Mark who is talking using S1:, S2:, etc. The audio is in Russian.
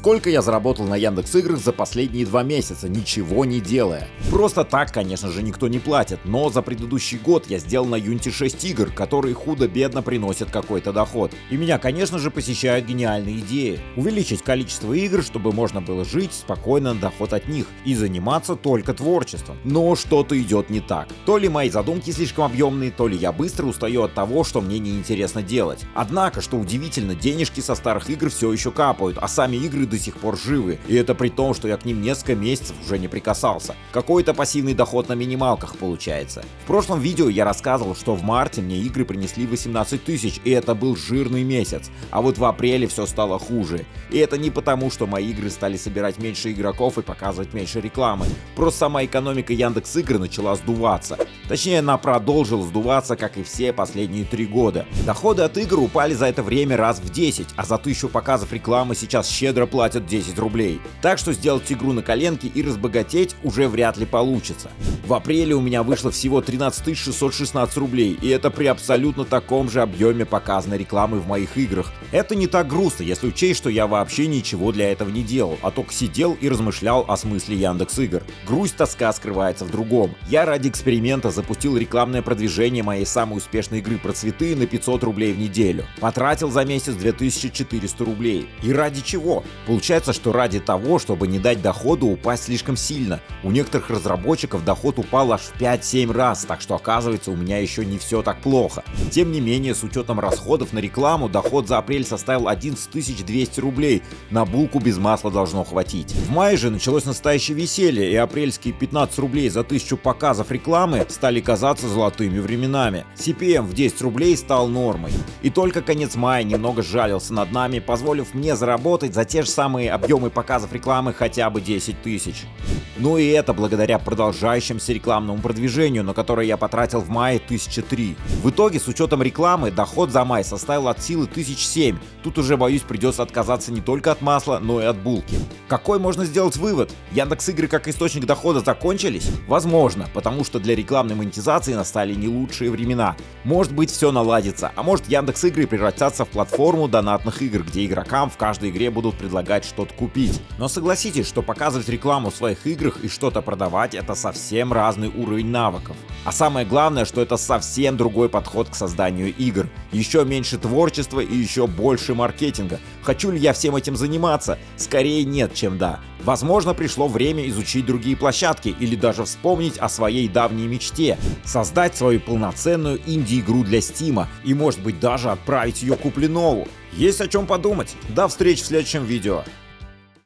S1: Сколько я заработал на Яндекс.Играх за последние 2 месяца, ничего не делая. Просто так, конечно же, никто не платит, но за предыдущий год я сделал на Unity 6 игр, которые худо-бедно приносят какой-то доход. И меня, конечно же, посещают гениальные идеи. Увеличить количество игр, чтобы можно было жить спокойно на доход от них и заниматься только творчеством. Но что-то идет не так. То ли мои задумки слишком объемные, то ли я быстро устаю от того, что мне неинтересно делать. Однако, что удивительно, денежки со старых игр все еще капают, а сами игры до сих пор живы. И это при том, что я к ним несколько месяцев уже не прикасался. Какой-то пассивный доход на минималках получается. В прошлом видео я рассказывал, что в марте мне игры принесли 18 тысяч, и это был жирный месяц. А вот в апреле все стало хуже. И это не потому, что мои игры стали собирать меньше игроков и показывать меньше рекламы. Просто сама экономика Яндекс.Игр начала сдуваться. Точнее, она продолжила сдуваться, как и все последние 3 года. Доходы от игр упали за это время раз в 10, а за 1000 показов рекламы сейчас щедро платят 10 рублей. Так что сделать игру на коленке и разбогатеть уже вряд ли получится. В апреле у меня вышло всего 13 616 рублей, и это при абсолютно таком же объеме показанной рекламы в моих играх. Это не так грустно, если учесть, что я вообще ничего для этого не делал, а только сидел и размышлял о смысле Яндекс.Игр. Грусть, тоска скрывается в другом. Я ради эксперимента запустил рекламное продвижение моей самой успешной игры про цветы на 500 рублей в неделю. Потратил за месяц 2400 рублей. И ради чего? Получается, что ради того, чтобы не дать доходу упасть слишком сильно. У некоторых разработчиков доход упал аж в 5-7 раз, так что оказывается, у меня еще не все так плохо. Тем не менее, с учетом расходов на рекламу, доход за апрель составил 11 200 рублей. На булку без масла должно хватить. В мае же началось настоящее веселье, и апрельские 15 рублей за 1000 показов рекламы стали казаться золотыми временами. CPM в 10 рублей стал нормой. И только конец мая немного сжалился над нами, позволив мне заработать за те же самые объемы показов рекламы хотя бы 10 тысяч. Ну и это благодаря продолжающемуся рекламному продвижению, на которое я потратил в мае 1003. В итоге, с учетом рекламы, доход за май составил от силы 1007. Тут уже, боюсь, придется отказаться не только от масла, но и от булки. Какой можно сделать вывод? Яндекс.Игры как источник дохода закончились? Возможно, потому что для рекламной монетизации настали не лучшие времена. Может быть, все наладится, а может, Яндекс.Игры превратятся в платформу донатных игр, где игрокам в каждой игре будут предлагать что-то купить. Но согласитесь, что показывать рекламу в своих играх и что-то продавать — это совсем разный уровень навыков. А самое главное, что это совсем другой подход к созданию игр. Еще меньше творчества и еще больше маркетинга. Хочу ли я всем этим заниматься? Скорее нет, чем да. Возможно, пришло время изучить другие площадки или даже вспомнить о своей давней мечте — создать свою полноценную инди-игру для Стима и, может быть, даже отправить ее Куплинову. Есть о чем подумать. До встречи в следующем видео.